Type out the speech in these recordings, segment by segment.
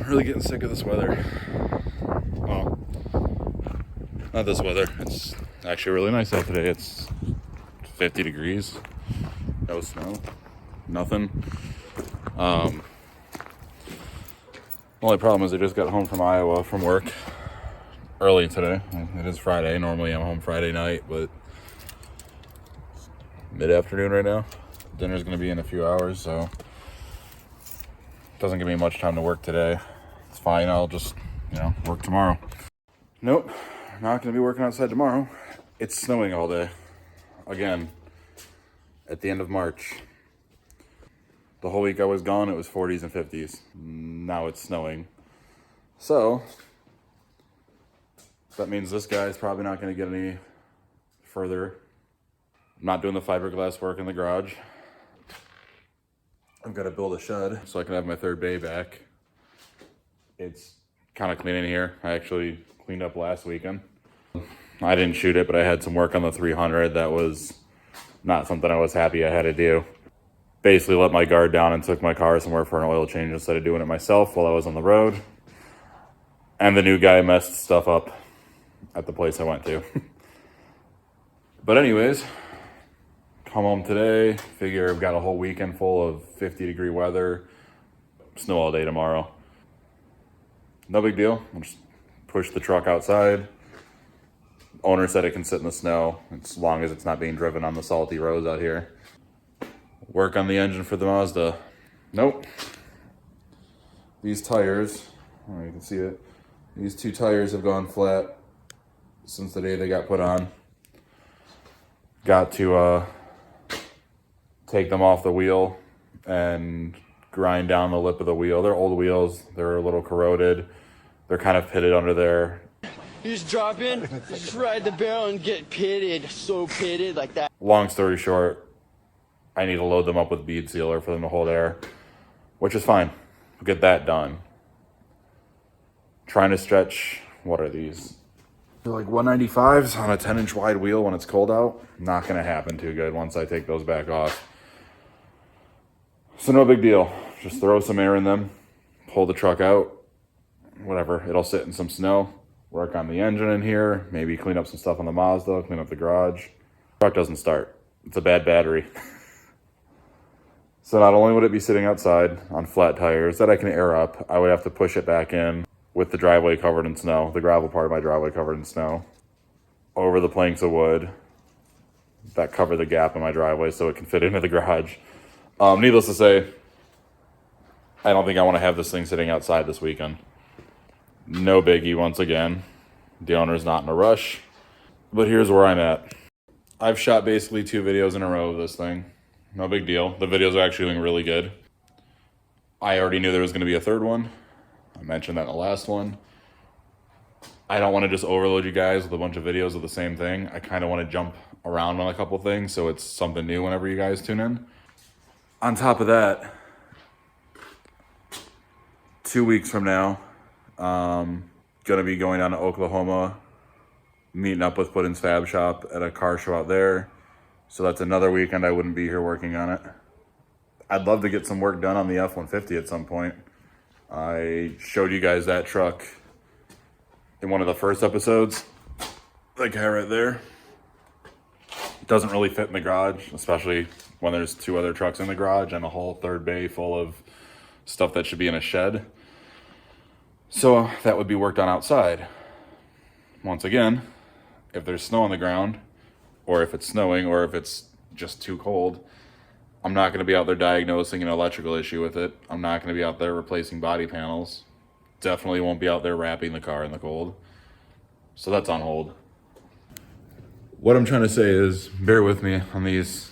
really getting sick of this weather. Well, not this weather. It's actually really nice out today. It's 50 degrees. No snow. Nothing. Only problem is I just got home from Iowa from work early today. It is Friday. Normally I'm home Friday night, but mid-afternoon right now. Dinner's going to be in a few hours, so it doesn't give me much time to work today. It's fine. I'll just, work tomorrow. Nope. Not going to be working outside tomorrow. It's snowing all day. Again, at the end of March. The whole week I was gone, it was 40s and 50s. Now it's snowing. So, that means this guy's probably not going to get any further. I'm not doing the fiberglass work in the garage. I've got to build a shed so I can have my third bay back. It's kind of clean in here. I actually cleaned up last weekend. I didn't shoot it, but I had some work on the 300 that was not something I was happy I had to do. Basically let my guard down and took my car somewhere for an oil change instead of doing it myself while I was on the road. And the new guy messed stuff up at the place I went to. But anyways, come home today, figure I've got a whole weekend full of 50-degree weather, snow all day tomorrow. No big deal. I'll just push the truck outside. Owner said it can sit in the snow as long as it's not being driven on the salty roads out here. Work on the engine for the Mazda. Nope. These tires, oh, you can see it. These two tires have gone flat since the day they got put on. Got to take them off the wheel and grind down the lip of the wheel. They're old wheels. They're a little corroded. They're kind of pitted under there. You just drop in, you just ride the barrel and get pitted, so pitted like that. Long story short, I need to load them up with bead sealer for them to hold air, which is fine. We'll get that done. Trying to stretch, what are these? They're like 195s on a 10-inch wide wheel when it's cold out. Not going to happen too good once I take those back off. So no big deal. Just throw some air in them, pull the truck out, whatever. It'll sit in some snow. Work on the engine in here, maybe clean up some stuff on the Mazda, clean up the garage. Truck doesn't start. It's a bad battery. So not only would it be sitting outside on flat tires that I can air up, I would have to push it back in with the driveway covered in snow, the gravel part of my driveway covered in snow, over the planks of wood that cover the gap in my driveway so it can fit into the garage. Needless to say, I don't think I want to have this thing sitting outside this weekend. No biggie once again. The owner's not in a rush. But here's where I'm at. I've shot basically 2 videos in a row of this thing. No big deal. The videos are actually doing really good. I already knew there was going to be a third one. I mentioned that in the last one. I don't want to just overload you guys with a bunch of videos of the same thing. I kind of want to jump around on a couple things so it's something new whenever you guys tune in. On top of that, 2 weeks from now, gonna be going down to Oklahoma, meeting up with Puddin's Fab Shop at a car show out there. So that's another weekend I wouldn't be here working on it. I'd love to get some work done on the F-150 at some point. I showed you guys that truck in one of the first episodes. That guy right there. It doesn't really fit in the garage, especially when there's 2 other trucks in the garage and a whole third bay full of stuff that should be in a shed. So that would be worked on outside. Once again, if there's snow on the ground, or if it's snowing, or if it's just too cold, I'm not going to be out there diagnosing an electrical issue with it. I'm not going to be out there replacing body panels. Definitely won't be out there wrapping the car in the cold. So that's on hold. What I'm trying to say is, bear with me on these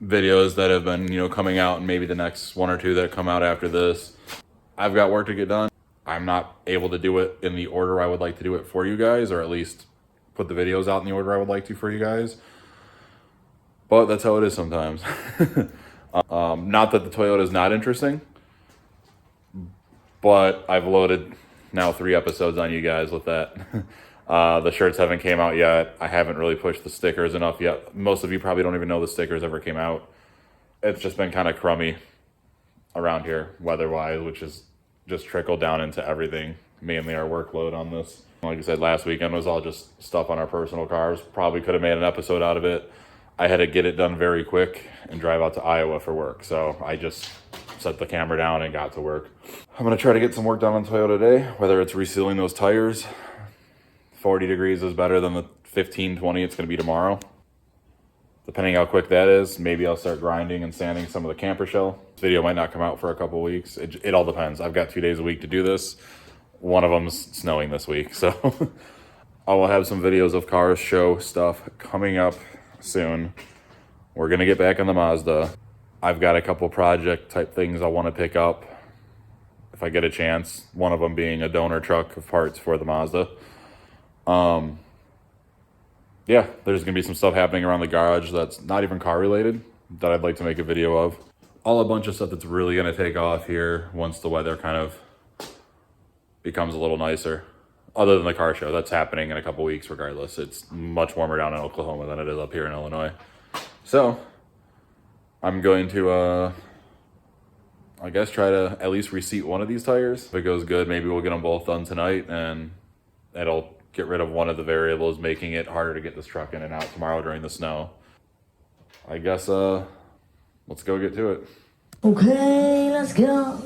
videos that have been, coming out, and maybe the next 1 or 2 that come out after this. I've got work to get done. I'm not able to do it in the order I would like to do it for you guys, or at least put the videos out in the order I would like to for you guys. But that's how it is sometimes. Not that the Toyota is not interesting, but I've loaded now 3 episodes on you guys with that. The shirts haven't came out yet. I haven't really pushed the stickers enough yet. Most of you probably don't even know the stickers ever came out. It's just been kind of crummy around here weather-wise, which is just trickled down into everything, mainly our workload on this. Like I said, last weekend was all just stuff on our personal cars. Probably could have made an episode out of it. I had to get it done very quick and drive out to Iowa for work. So I just set the camera down and got to work. I'm going to try to get some work done on Toyota today, whether it's resealing those tires. 40 degrees is better than the 15, 20 it's going to be tomorrow. Depending how quick that is, maybe I'll start grinding and sanding some of the camper shell. This video might not come out for a couple weeks. It all depends. I've got 2 days a week to do this. One of them's snowing this week, so I will have some videos of cars show stuff coming up soon. We're gonna get back on the Mazda. I've got a couple project type things I want to pick up if I get a chance. One of them being a donor truck of parts for the Mazda. Yeah, there's gonna be some stuff happening around the garage that's not even car related that I'd like to make a video of. All a bunch of stuff that's really gonna take off here once the weather kind of becomes a little nicer. Other than the car show, that's happening in a couple weeks regardless. It's much warmer down in Oklahoma than it is up here in Illinois. So I'm going to, I guess, try to at least reseat one of these tires. If it goes good, maybe we'll get them both done tonight, and it'll get rid of one of the variables, making it harder to get this truck in and out tomorrow during the snow. I guess, let's go get to it. Okay, let's go.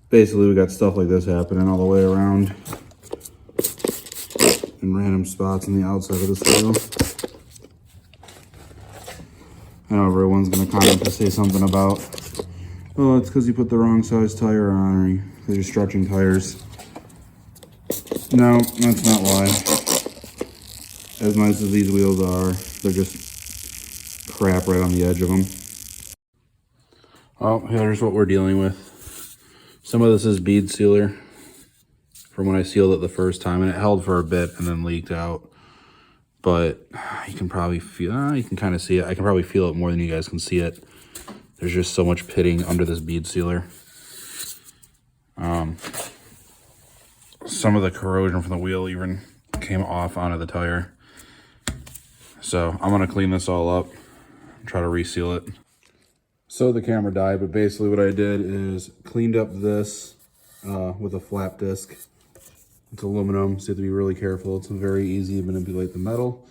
Basically, we got stuff like this happening all the way around in random spots on the outside of this wheel. I know everyone's going to comment to say something about, oh, it's because you put the wrong size tire on, or because you're stretching tires. No, that's not why. As nice as these wheels are, they're just crap right on the edge of them. Oh, here's what we're dealing with. Some of this is bead sealer from when I sealed it the first time, and it held for a bit and then leaked out. But you can probably feel, you can kind of see it. I can probably feel it more than you guys can see it. There's just so much pitting under this bead sealer. Some of the corrosion from the wheel even came off onto the tire. So I'm gonna clean this all up and try to reseal it. So the camera died, but basically what I did is cleaned up this with a flap disc. It's aluminum, so you have to be really careful. It's very easy to manipulate the metal.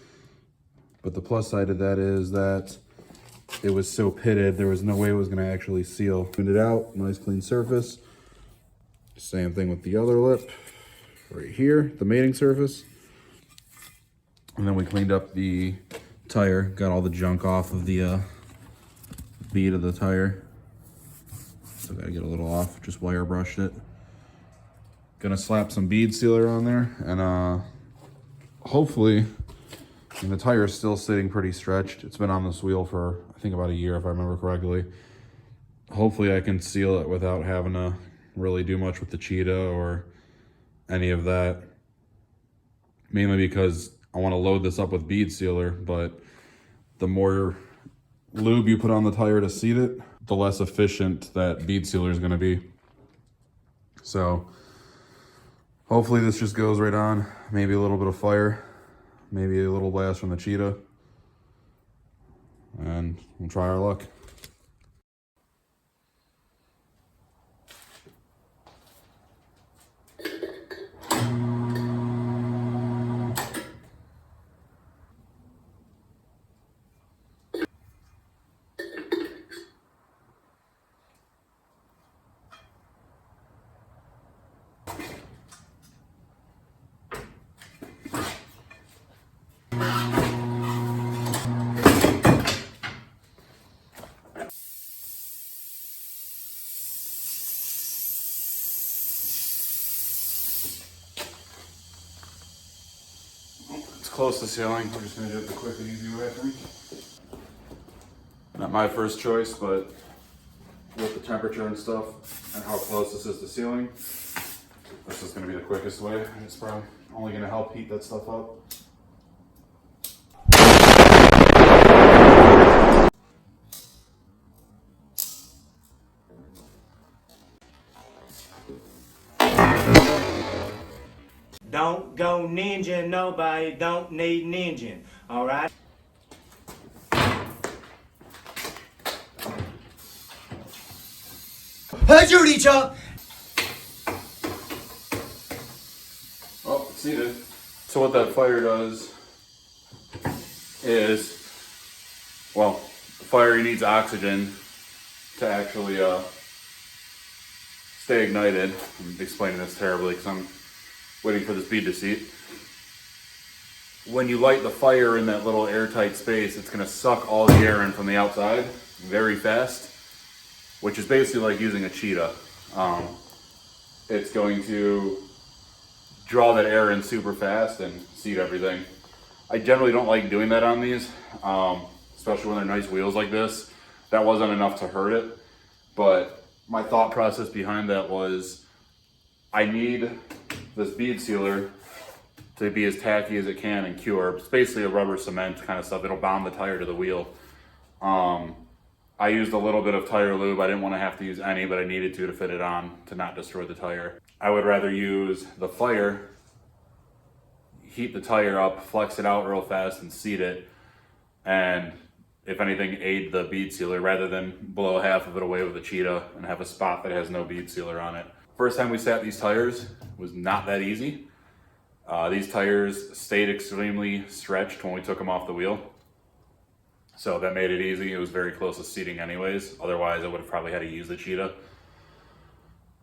But the plus side of that is that it was so pitted, there was no way it was gonna actually seal. Cleaned it out, nice clean surface. Same thing with the other lip, right here, the mating surface. And then we cleaned up the tire, got all the junk off of the bead of the tire. Still gotta get a little off, just wire brushed it. Gonna slap some bead sealer on there, and hopefully, I mean, the tire is still sitting pretty stretched. It's been on this wheel for, I think, about a year, if I remember correctly. Hopefully I can seal it without having to really do much with the Cheetah or any of that. Mainly because I want to load this up with bead sealer, but the more lube you put on the tire to seat it, the less efficient that bead sealer is going to be. So hopefully this just goes right on. Maybe a little bit of fire, maybe a little blast from the Cheetah, and we'll try our luck. It's close to sealing. We're just gonna do it the quick and easy way, I think. Not my first choice, but with the temperature and stuff and how close this is to sealing, this is gonna be the quickest way. And it's probably only gonna help heat that stuff up. Don't go ninja, nobody don't need ninja, alright? Hey, Judy, Chop! Oh, it's seated. So what that fire does is, well, the fire needs oxygen to actually stay ignited. I'm explaining this terribly because I'm waiting for this bead to seat. When you light the fire in that little airtight space, it's gonna suck all the air in from the outside very fast, which is basically like using a Cheetah. It's going to draw that air in super fast and seat everything. I generally don't like doing that on these, especially when they're nice wheels like this. That wasn't enough to hurt it, but my thought process behind that was I need this bead sealer to be as tacky as it can and cure. It's basically a rubber cement kind of stuff. It'll bond the tire to the wheel. I used a little bit of tire lube. I didn't want to have to use any, but I needed to fit it on to not destroy the tire. I would rather use the fire, heat the tire up, flex it out real fast and seat it, and if anything, aid the bead sealer rather than blow half of it away with a Cheetah and have a spot that has no bead sealer on it. First time we sat these tires was not that easy. These tires stayed extremely stretched when we took them off the wheel. So that made it easy. It was very close to seating anyways. Otherwise I would have probably had to use the Cheetah.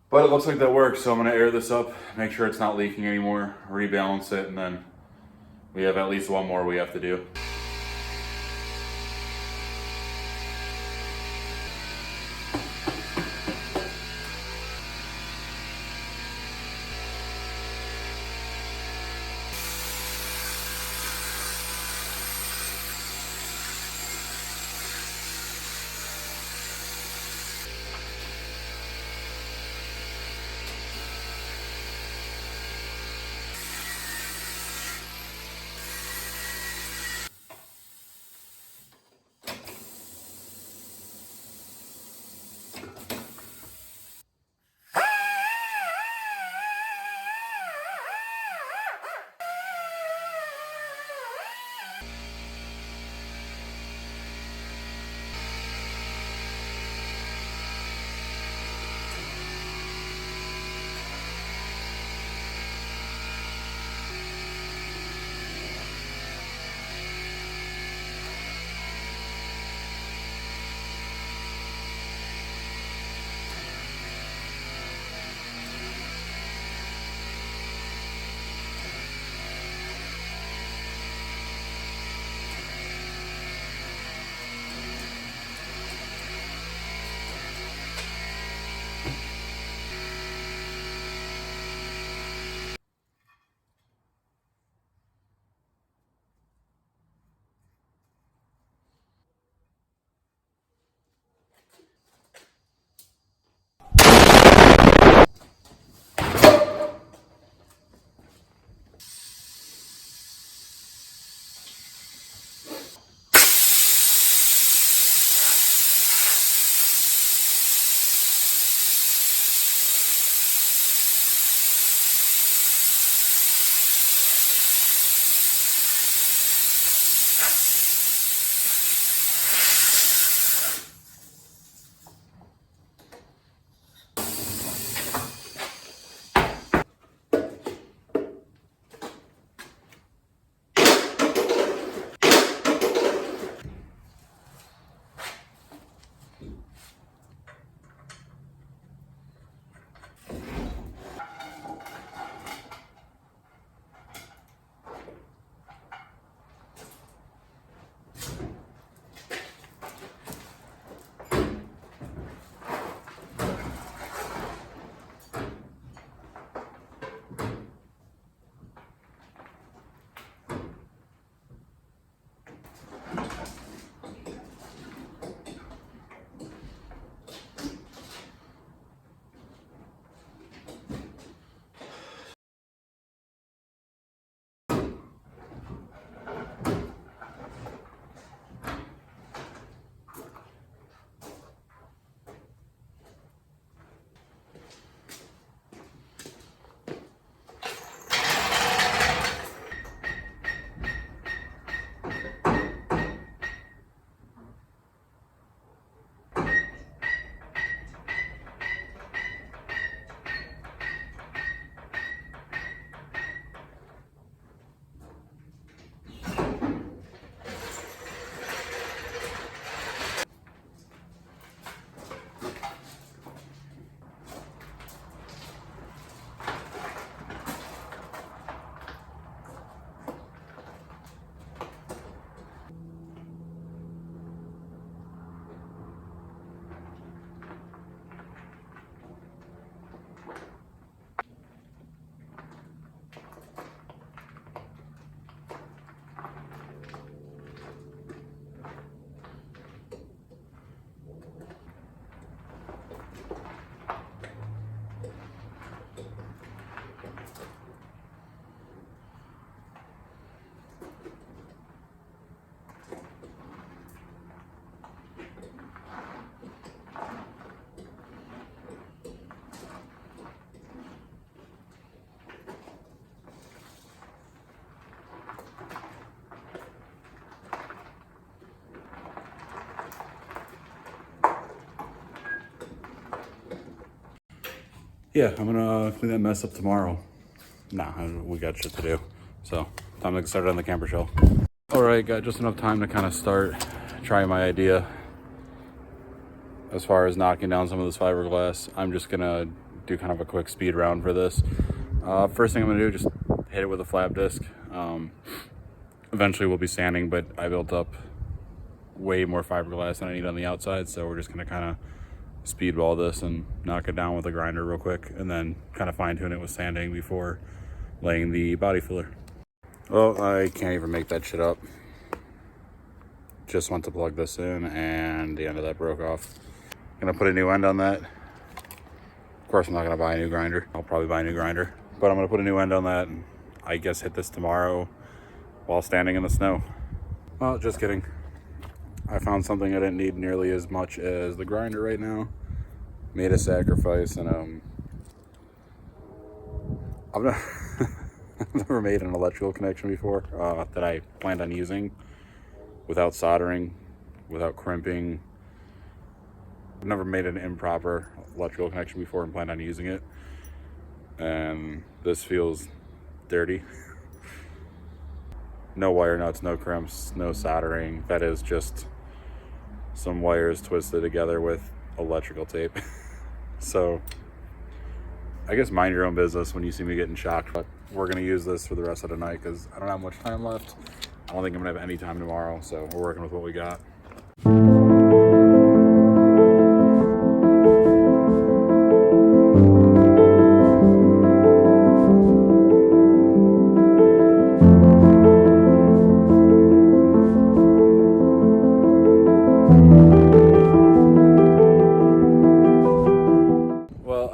But it looks like that works. So I'm gonna air this up, make sure it's not leaking anymore, rebalance it, and then we have at least one more we have to do. yeah, I'm gonna clean that mess up tomorrow. Nah, we got shit to do. So, time to get started on the camper shell. All right, got just enough time to kind of start trying my idea as far as knocking down some of this fiberglass. I'm just gonna do kind of a quick speed round for this. First thing I'm gonna do, just hit it with a flap disc. Eventually we'll be sanding, but I built up way more fiberglass than I need on the outside, so we're just gonna kind of speedball this and knock it down with a grinder real quick, and then kind of fine tune it with sanding before laying the body filler. Well, I can't even make that shit up. Just went to plug this in and the end of that broke off. Gonna put a new end on that. Of course, I'm not gonna buy a new grinder. I'll probably buy a new grinder, but I'm gonna put a new end on that and I guess hit this tomorrow while standing in the snow. Well, just kidding. I found something I didn't need nearly as much as the grinder right now. Made a sacrifice, and I've never made an electrical connection before that I planned on using without soldering, without crimping. I've never made an improper electrical connection before and planned on using it. And this feels dirty. No wire nuts, no crimps, no soldering. That is just some wires twisted together with electrical tape. So I guess mind your own business when you see me getting shocked, but we're gonna use this for the rest of the night because I don't have much time left. I don't think I'm gonna have any time tomorrow, so we're working with what we got.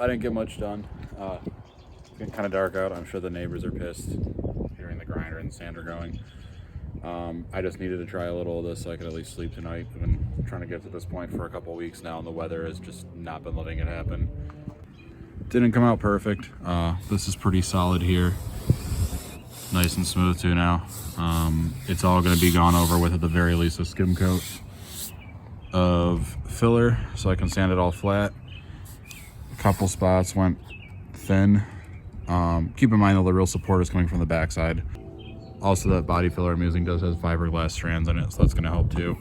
I didn't get much done. It's getting kind of dark out. I'm sure the neighbors are pissed hearing the grinder and the sander going. I just needed to try a little of this so I could at least sleep tonight. I've been trying to get to this point for a couple of weeks now, and the weather has just not been letting it happen. Didn't come out perfect. This is pretty solid here. Nice and smooth too now. It's all going to be gone over with at the very least a skim coat of filler so I can sand it all flat. Couple spots went thin. Keep in mind though, the real support is coming from the backside. Also, that body filler I'm using does have fiberglass strands in it, so that's gonna help too.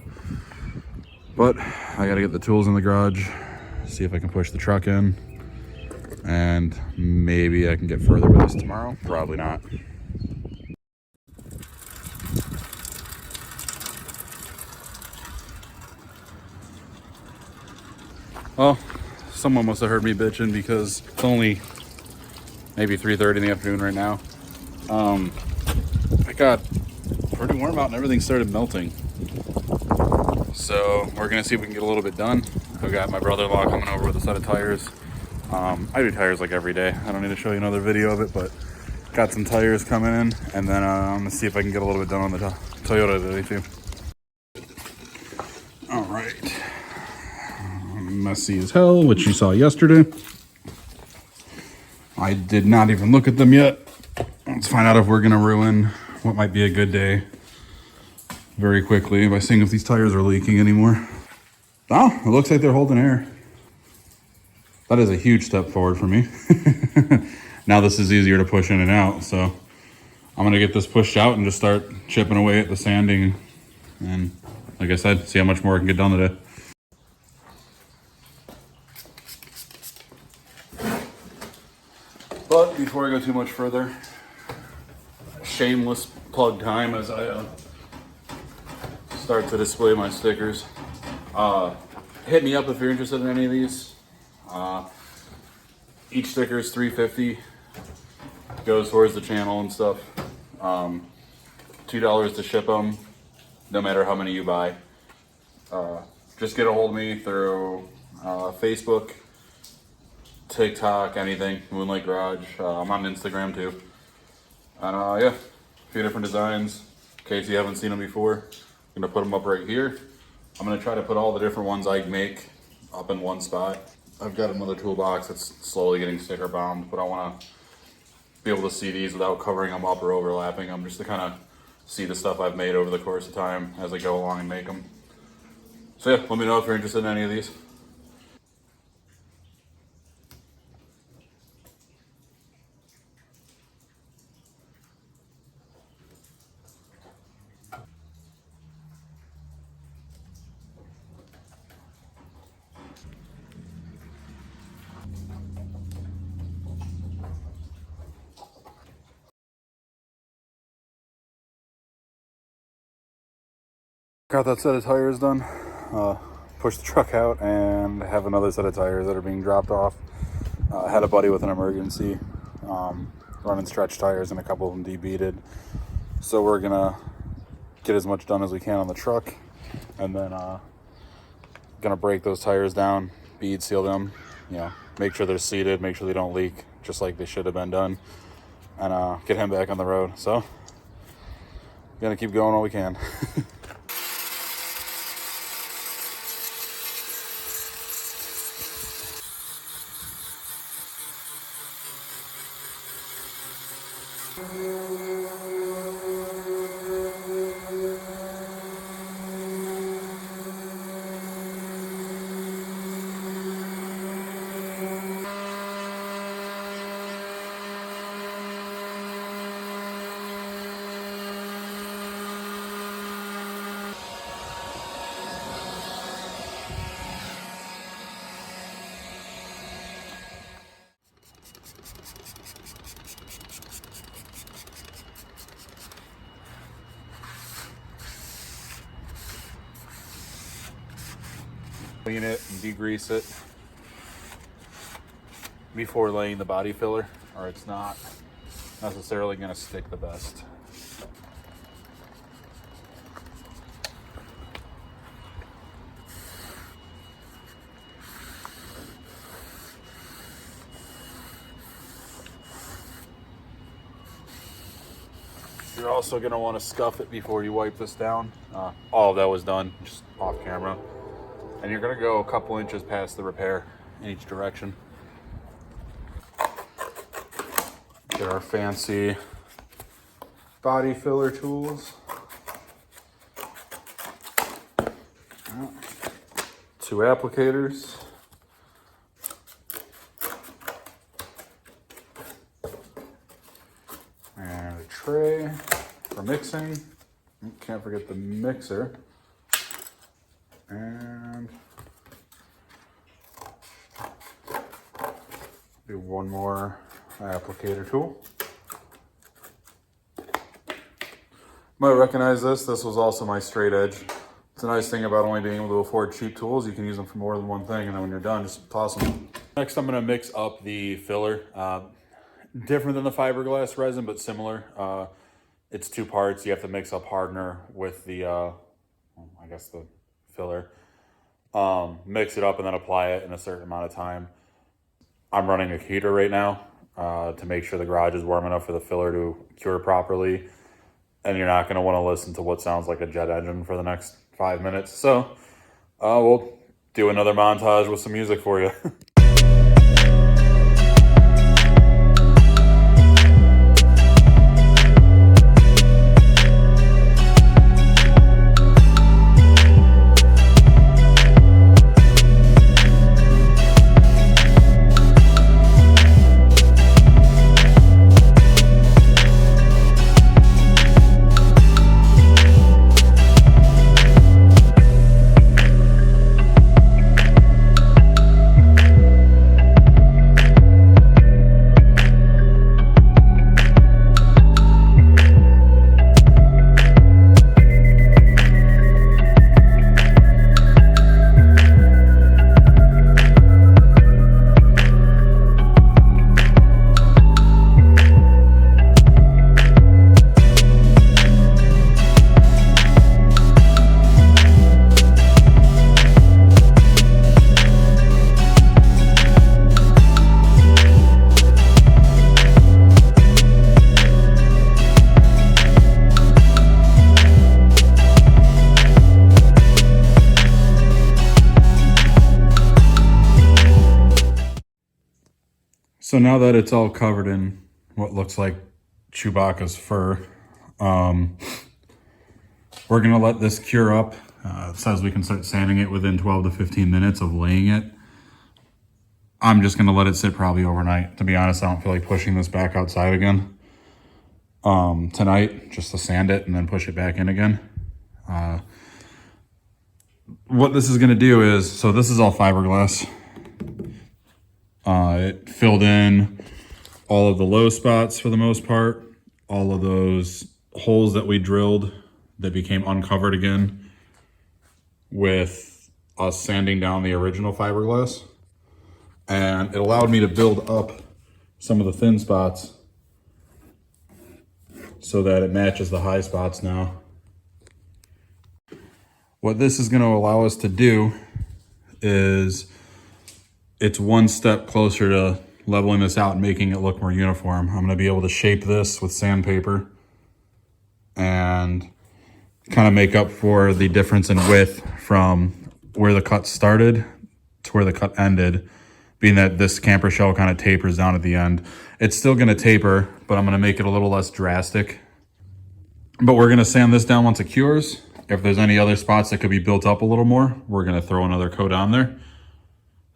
But I gotta get the tools in the garage, see if I can push the truck in, and maybe I can get further with this tomorrow. Probably not. Well, someone must have heard me bitching because it's only maybe 3:30 in the afternoon right now. It got pretty warm out and everything started melting. So we're gonna see if we can get a little bit done. I've got my brother-in-law coming over with a set of tires. I do tires like every day. I don't need to show you another video of it, but got some tires coming in, and then I'm gonna see if I can get a little bit done on the Toyota today too. All right. Messy as hell, which you saw yesterday. I did not even look at them yet. Let's find out if we're gonna ruin what might be a good day very quickly by seeing if these tires are leaking anymore. Oh, it looks like they're holding air. That is a huge step forward for me. Now this is easier to push in and out, so I'm gonna get this pushed out and just start chipping away at the sanding, and like I said, see how much more I can get done today. But before I go too much further, shameless plug time as I start to display my stickers. Hit me up if you're interested in any of these. Each sticker is $3.50. Goes towards the channel and stuff. $2 to ship them, no matter how many you buy. Just get a hold of me through Facebook, TikTok, anything, Moonlight Garage. I'm on Instagram too. And yeah, a few different designs. In case you haven't seen them before, I'm gonna put them up right here. I'm gonna try to put all the different ones I make up in one spot. I've got another toolbox that's slowly getting sticker bombed, but I wanna be able to see these without covering them up or overlapping them, just to kind of see the stuff I've made over the course of time as I go along and make them. So yeah, let me know if you're interested in any of these. Got that set of tires done. Pushed the truck out and have another set of tires that are being dropped off. Had a buddy with an emergency, running stretch tires and a couple of them debeaded. So we're gonna get as much done as we can on the truck, and then gonna break those tires down, bead seal them, make sure they're seated, make sure they don't leak, just like they should have been done, and get him back on the road. So gonna keep going all we can. Clean it and degrease it before laying the body filler, or it's not necessarily going to stick the best. You're also going to want to scuff it before you wipe this down. All of that was done just off camera. And you're gonna go a couple inches past the repair in each direction. Get our fancy body filler tools. 2 applicators. And a tray for mixing. Can't forget the mixer. And do one more applicator tool. Might recognize this. This was also my straight edge. It's a nice thing about only being able to afford cheap tools. You can use them for more than one thing, and then when you're done, just toss them. Next, I'm going to mix up the filler. Different than the fiberglass resin, but similar. It's 2 parts. You have to mix up hardener with the, I guess the filler, mix it up and then apply it in a certain amount of time. I'm running a heater right now to make sure the garage is warm enough for the filler to cure properly, and you're not going to want to listen to what sounds like a jet engine for the next 5 minutes. So we'll do another montage with some music for you. So now that it's all covered in what looks like Chewbacca's fur, we're going to let this cure up. It says we can start sanding it within 12 to 15 minutes of laying it. I'm just going to let it sit probably overnight. To be honest, I don't feel like pushing this back outside again tonight, just to sand it and then push it back in again. What this is going to do is, so this is all fiberglass. It filled in all of the low spots for the most part, all of those holes that we drilled that became uncovered again with us sanding down the original fiberglass. And it allowed me to build up some of the thin spots so that it matches the high spots now. What this is going to allow us to do is it's one step closer to leveling this out and making it look more uniform. I'm going to be able to shape this with sandpaper and kind of make up for the difference in width from where the cut started to where the cut ended, being that this camper shell kind of tapers down at the end. It's still going to taper, but I'm going to make it a little less drastic. But we're going to sand this down once it cures. If there's any other spots that could be built up a little more, we're going to throw another coat on there,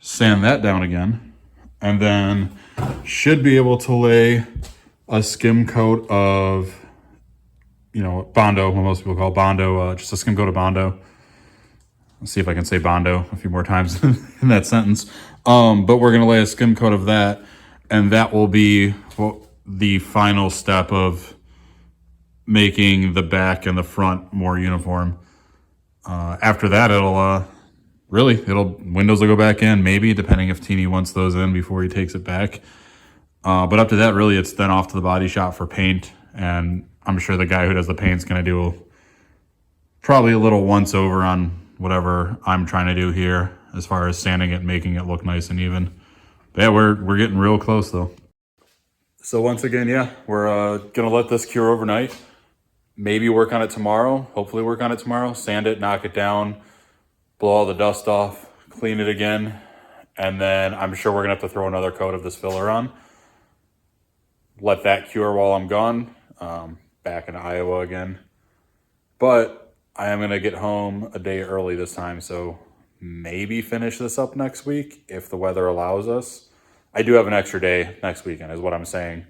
sand that down again, and then should be able to lay a skim coat of, Bondo, what most people call Bondo, just a skim coat of Bondo. Let's see if I can say Bondo a few more times in that sentence. But we're going to lay a skim coat of that, and that will be the final step of making the back and the front more uniform. After that, windows will go back in, maybe, depending if Teeny wants those in before he takes it back. But up to that, really, it's then off to the body shop for paint, and I'm sure the guy who does the paint's going to do probably a little once over on whatever I'm trying to do here as far as sanding it and making it look nice and even. But yeah, we're getting real close, though. So once again, we're going to let this cure overnight. Maybe work on it tomorrow. Hopefully work on it tomorrow. Sand it, knock it down, blow all the dust off, clean it again. And then I'm sure we're going to have to throw another coat of this filler on. Let that cure while I'm gone. Back in Iowa again. But I am going to get home a day early this time. So maybe finish this up next week if the weather allows us. I do have an extra day next weekend is what I'm saying.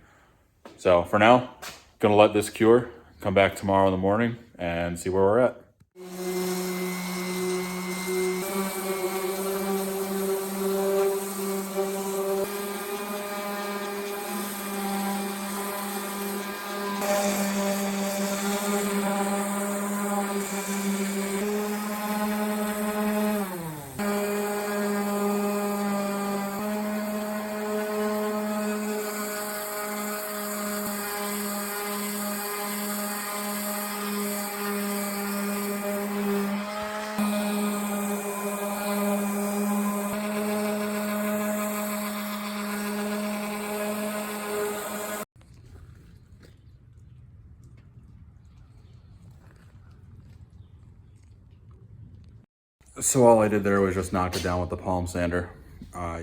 So for now, going to let this cure. Come back tomorrow in the morning and see where we're at. So all I did there was just knock it down with the palm sander.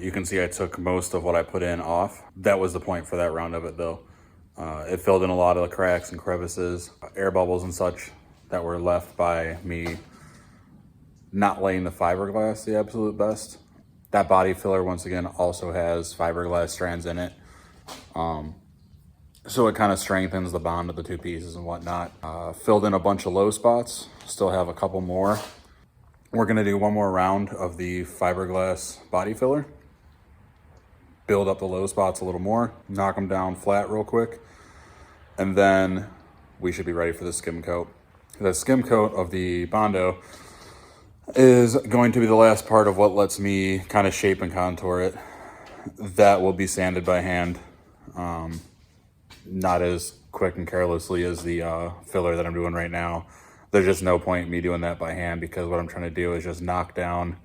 You can see I took most of what I put in off. That was the point for that round of it though. It filled in a lot of the cracks and crevices, air bubbles and such that were left by me not laying the fiberglass the absolute best. That body filler, once again, also has fiberglass strands in it. So it kind of strengthens the bond of the two pieces and whatnot. Filled in a bunch of low spots, still have a couple more. We're gonna do one more round of the fiberglass body filler. Build up the low spots a little more, knock them down flat real quick, and then we should be ready for the skim coat. The skim coat of the Bondo is going to be the last part of what lets me kind of shape and contour it. That will be sanded by hand. Not as quick and carelessly as the filler that I'm doing right now. There's just no point in me doing that by hand because what I'm trying to do is just knock down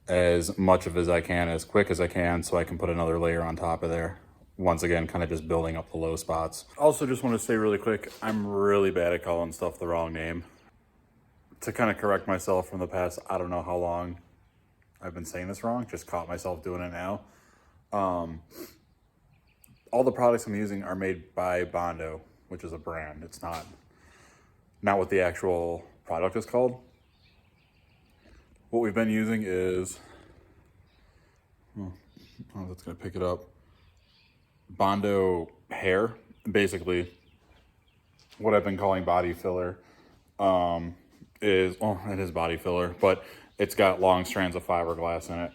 as much of it as I can, as quick as I can, so I can put another layer on top of there. Once again, kind of just building up the low spots. Also, just want to say really quick, I'm really bad at calling stuff the wrong name. To kind of correct myself from the past, I don't know how long I've been saying this wrong, just caught myself doing it now. All the products I'm using are made by Bondo, which is a brand. It's not what the actual product is called. What we've been using is, that's gonna pick it up, Bondo Hair. Basically, what I've been calling body filler it is body filler, but it's got long strands of fiberglass in it.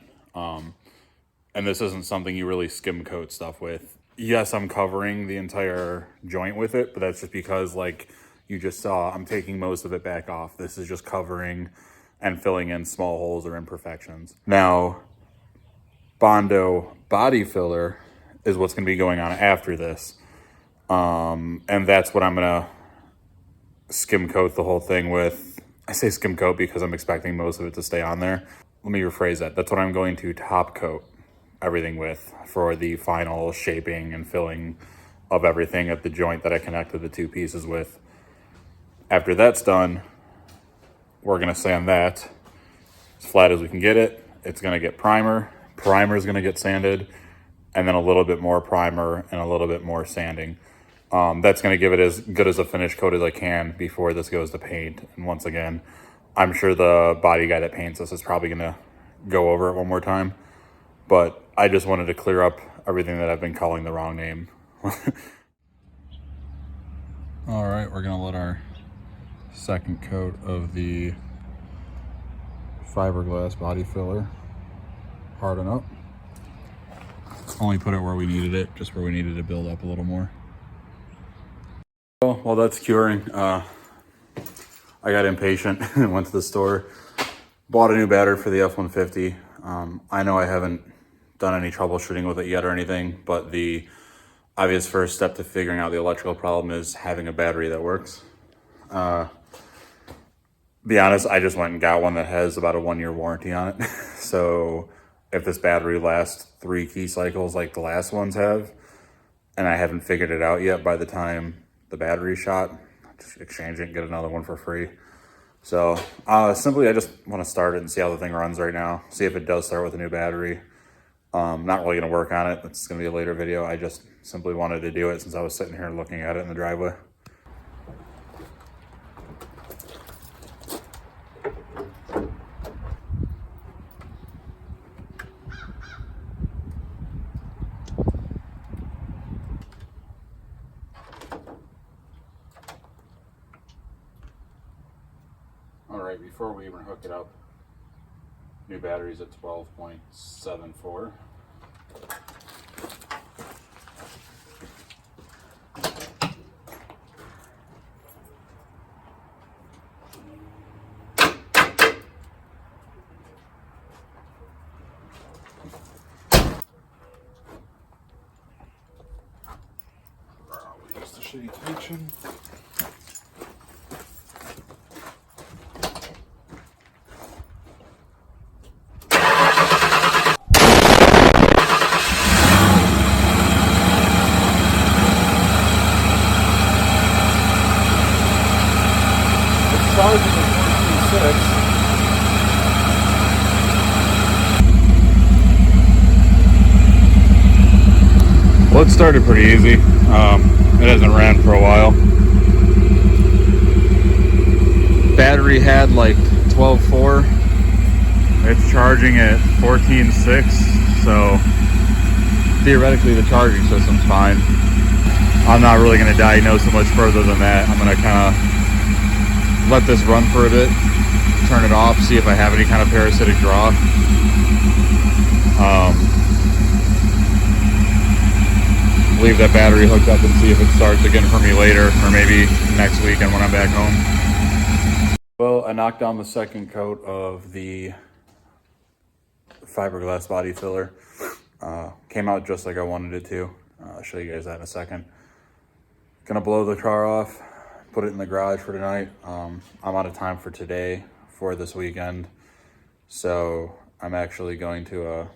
And this isn't something you really skim coat stuff with. Yes, I'm covering the entire joint with it, but that's just because, like you just saw, I'm taking most of it back off. This is just covering and filling in small holes or imperfections. Now, Bondo body filler is what's going to be going on after this. And that's what I'm going to skim coat the whole thing with. I say skim coat because I'm expecting most of it to stay on there. Let me rephrase that. That's what I'm going to top coat everything with for the final shaping and filling of everything at the joint that I connected the two pieces with. After that's done, we're going to sand that as flat as we can get it. It's going to get primer. Primer is going to get sanded, and then a little bit more primer and a little bit more sanding. That's going to give it as good as a finish coat as I can before this goes to paint. And once again, I'm sure the body guy that paints this is probably going to go over it one more time. But I just wanted to clear up everything that I've been calling the wrong name. All right, we're gonna let our second coat of the fiberglass body filler harden up. Only put it where we needed it, just where we needed to build up a little more. Well, while that's curing, I got impatient and went to the store, bought a new battery for the F-150. I know I haven't done any troubleshooting with it yet or anything, but the obvious first step to figuring out the electrical problem is having a battery that works. Be honest, I just went and got one that has about a 1-year warranty on it. So if this battery lasts 3 key cycles like the last ones have, and I haven't figured it out yet by the time the battery's shot, just exchange it and get another one for free. So simply, I just want to start it and see how the thing runs right now. See if it does start with a new battery. Not really going to work on it. That's going to be a later video. I just simply wanted to do it since I was sitting here looking at it in the driveway. All right, before we even hook it up, new battery's at 12.74. Just a shitty tension. Charging at 14.6. Well, it started pretty easy. It hasn't ran for a while. Battery had like 12.4. It's charging at 14.6, so theoretically the charging system's fine. I'm not really going to diagnose it much further than that. I'm going to kind of let this run for a bit, turn it off, see if I have any kind of parasitic draw. Leave that battery hooked up and see if it starts again for me later, or maybe next weekend when I'm back home. Well, I knocked down the second coat of the fiberglass body filler. Came out just like I wanted it to. I'll show you guys that in a second. Gonna blow the car off, put it in the garage for tonight. I'm out of time for today, for this weekend. So I'm actually going to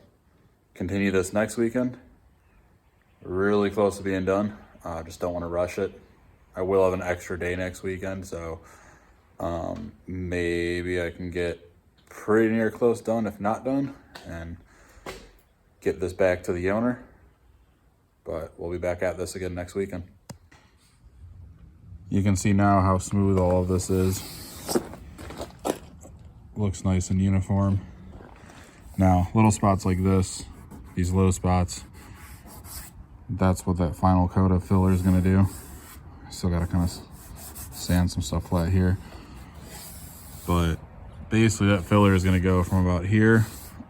continue this next weekend. Really close to being done. Just don't want to rush it. I will have an extra day next weekend, so maybe I can get pretty near close done, if not done, and get this back to the owner. But we'll be back at this again next weekend. You can see now how smooth all of this is. Looks nice and uniform. Now, little spots like this, these low spots, that's what that final coat of filler is going to do. Still got to kind of sand some stuff flat here. But basically that filler is going to go from about here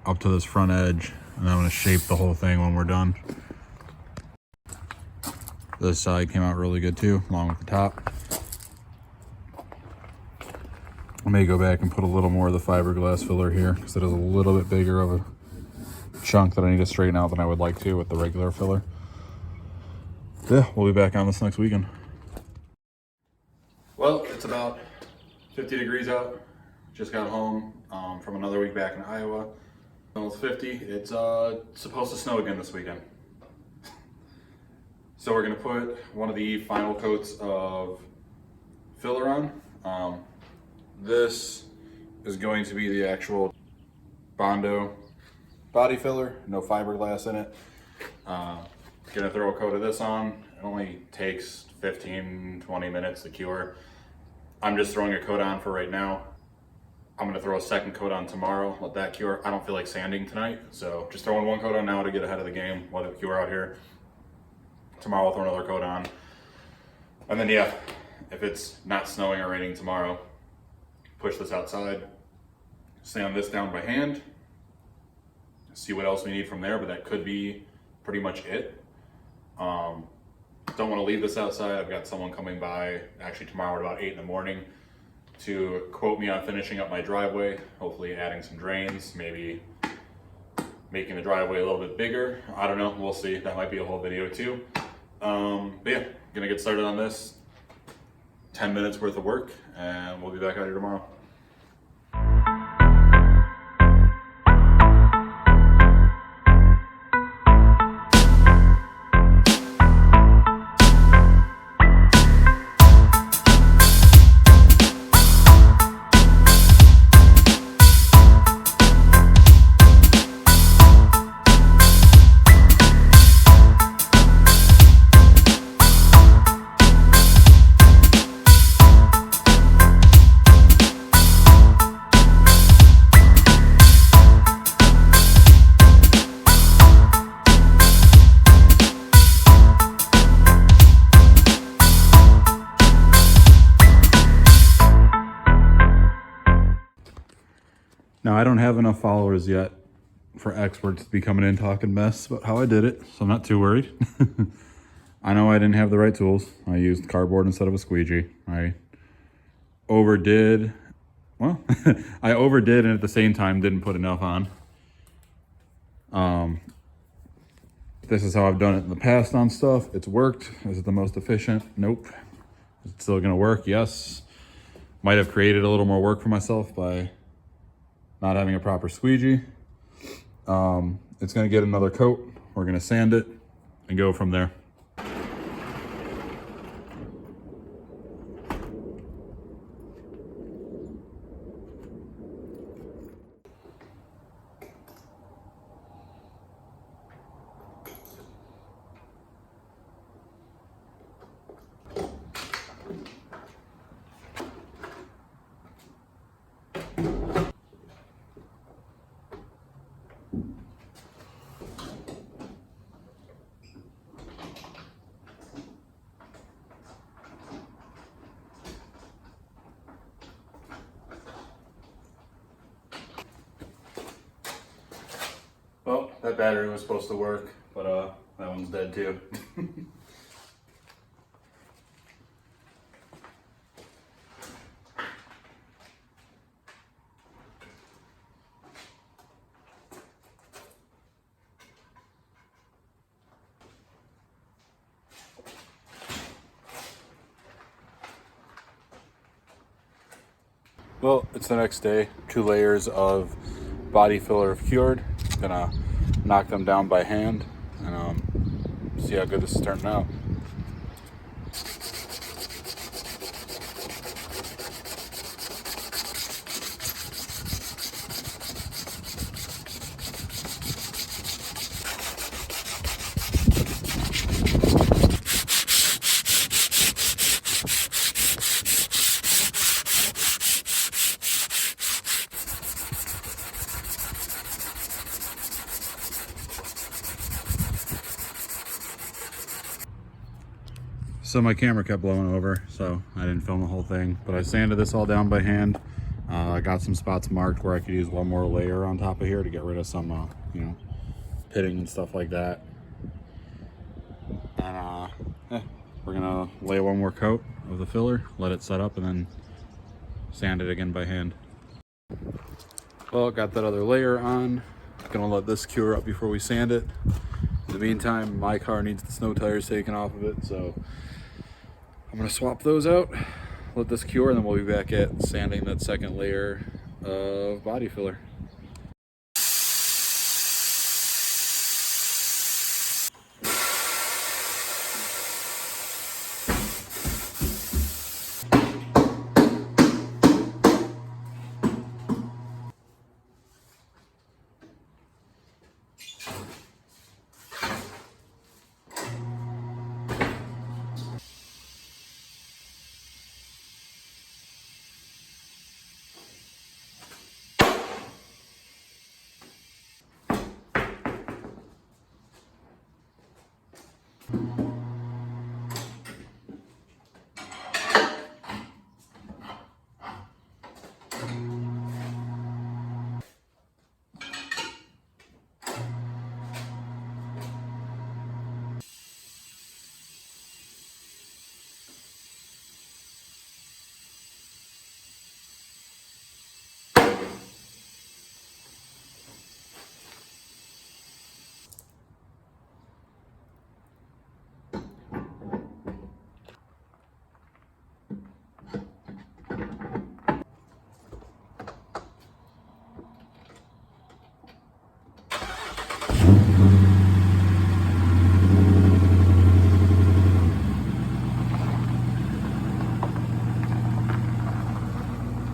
up to this front edge, and I'm going to shape the whole thing when we're done. This side came out really good too, along with the top. I'm may go back and put a little more of the fiberglass filler here because it is a little bit bigger of a chunk that I need to straighten out than I would like to with the regular filler. Yeah, we'll be back on this next weekend. Well, it's about 50 degrees out. Just got home from another week back in Iowa. Well, it's 50. It's supposed to snow again this weekend. So we're gonna put one of the final coats of filler on. This is going to be the actual Bondo body filler, no fiberglass in it. Gonna throw a coat of this on. It only takes 15-20 minutes to cure. I'm just throwing a coat on for right now. I'm gonna throw a second coat on tomorrow, let that cure. I don't feel like sanding tonight, so just throwing one coat on now to get ahead of the game, let it cure out here. Tomorrow I'll throw another coat on. And then yeah, if it's not snowing or raining tomorrow, push this outside, sand this down by hand, see what else we need from there, but that could be pretty much it. Don't want to leave this outside. I've got someone coming by actually tomorrow at about 8 in the morning to quote me on finishing up my driveway, hopefully adding some drains, maybe making the driveway a little bit bigger. I don't know, we'll see. That might be a whole video too. But yeah, gonna get started on this. 10 minutes worth of work and we'll be back out here tomorrow. Now, I don't have enough followers yet for experts to be coming in talking mess about how I did it, so I'm not too worried. I know I didn't have the right tools. I used cardboard instead of a squeegee. I overdid, well, I overdid and at the same time didn't put enough on. This is how I've done it in the past on stuff. It's worked. Is it the most efficient? Nope. Is it still gonna work? Yes. Might have created a little more work for myself by not having a proper squeegee. It's gonna get another coat. We're gonna sand it and go from there. Well, that battery was supposed to work, but that one's dead too. Well, it's the next day. 2 layers of body filler have cured. Gonna knock them down by hand and see how good this is turning out. So my camera kept blowing over, so I didn't film the whole thing, but I sanded this all down by hand. I got some spots marked where I could use one more layer on top of here to get rid of some, you know, pitting and stuff like that. And yeah, we're gonna lay one more coat of the filler, let it set up, and then sand it again by hand. Well, got that other layer on. Gonna let this cure up before we sand it. In the meantime, my car needs the snow tires taken off of it, so I'm gonna swap those out, let this cure, and then we'll be back at sanding that second layer of body filler.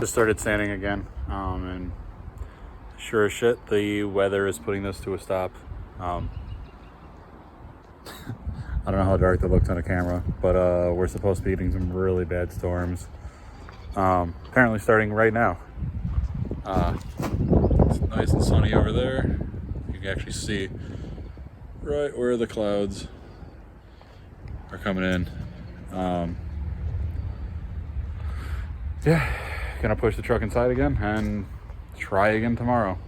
Just started sanding again, and sure as shit, the weather is putting this to a stop. I don't know how dark that looks on a camera, but we're supposed to be getting some really bad storms. Apparently starting right now. It's nice and sunny over there. You can actually see right where the clouds are coming in. Yeah. Gonna push the truck inside again and try again tomorrow.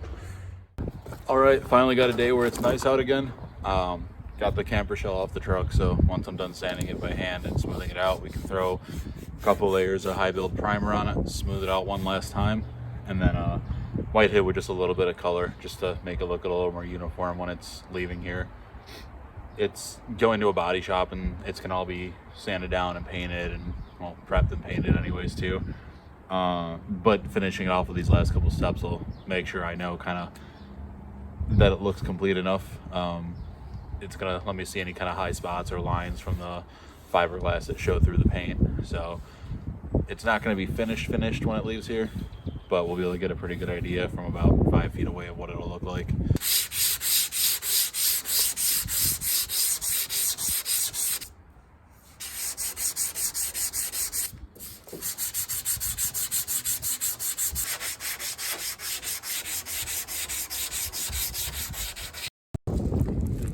All right, finally got a day where it's nice out again. Got the camper shell off the truck, so once I'm done sanding it by hand and smoothing it out, we can throw a couple layers of high build primer on it, smooth it out one last time, and then white hit with just a little bit of color just to make it look a little more uniform when it's leaving here. It's going to a body shop and it's gonna all be sanded down and painted and, well, prepped and painted anyways too. But finishing it off with these last couple steps will make sure I know kind of that it looks complete enough. It's gonna let me see any kind of high spots or lines from the fiberglass that show through the paint. So it's not gonna be finished when it leaves here, but we'll be able to get a pretty good idea from about 5 feet away of what it'll look like.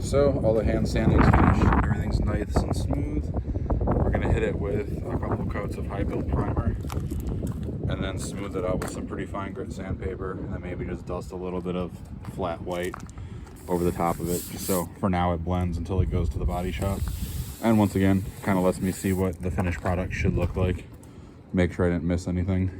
So all the hand sanding's finished, everything's nice and smooth. We're gonna hit it with a couple coats of high build primer and then smooth it out with some pretty fine grit sandpaper, and then maybe just dust a little bit of flat white over the top of it. So for now it blends until it goes to the body shop. And once again, kind of lets me see what the finished product should look like. Make sure I didn't miss anything.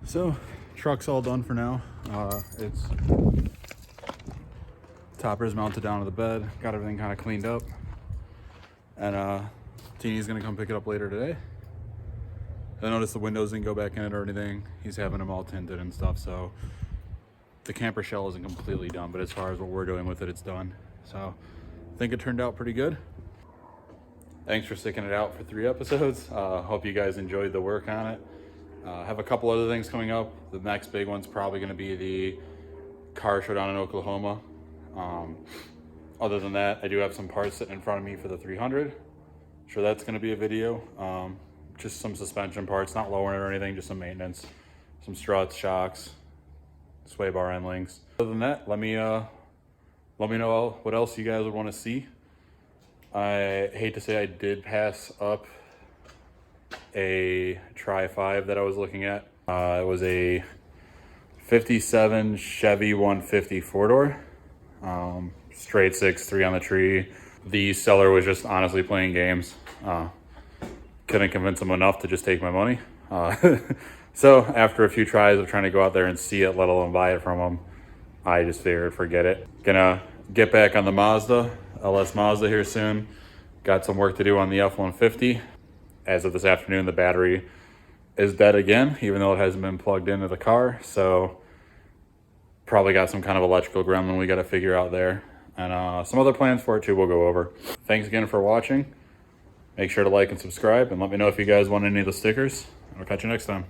So, truck's all done for now. It's topper's mounted down to the bed, got everything kind of cleaned up, and Teeny's gonna come pick it up later today. I noticed the windows didn't go back in it or anything. He's having them all tinted and stuff, so the camper shell isn't completely done, but as far as what we're doing with it, it's done. So I think it turned out pretty good. Thanks for sticking it out for 3 episodes. Hope you guys enjoyed the work on it. Have a couple other things coming up. The next big one's probably going to be the car show down in Oklahoma. Other than that, I do have some parts sitting in front of me for the 300. Sure, that's going to be a video. Just some suspension parts, not lowering it or anything, just some maintenance, some struts, shocks, sway bar end links. Other than that, let me know what else you guys would want to see. I hate to say I did pass up a Tri-5 that I was looking at. It was a 57 Chevy 150 4-door, straight 6.3 on the tree. The seller was just honestly playing games. Couldn't convince him enough to just take my money. So after a few tries of trying to go out there and see it, let alone buy it from him, I just figured forget it. Gonna get back on the Mazda, LS Mazda here soon. Got some work to do on the F-150. As of this afternoon, the battery is dead again, even though it hasn't been plugged into the car. So probably got some kind of electrical gremlin we got to figure out there. And some other plans for it too we'll go over. Thanks again for watching. Make sure to like and subscribe, and let me know if you guys want any of the stickers. I'll catch you next time.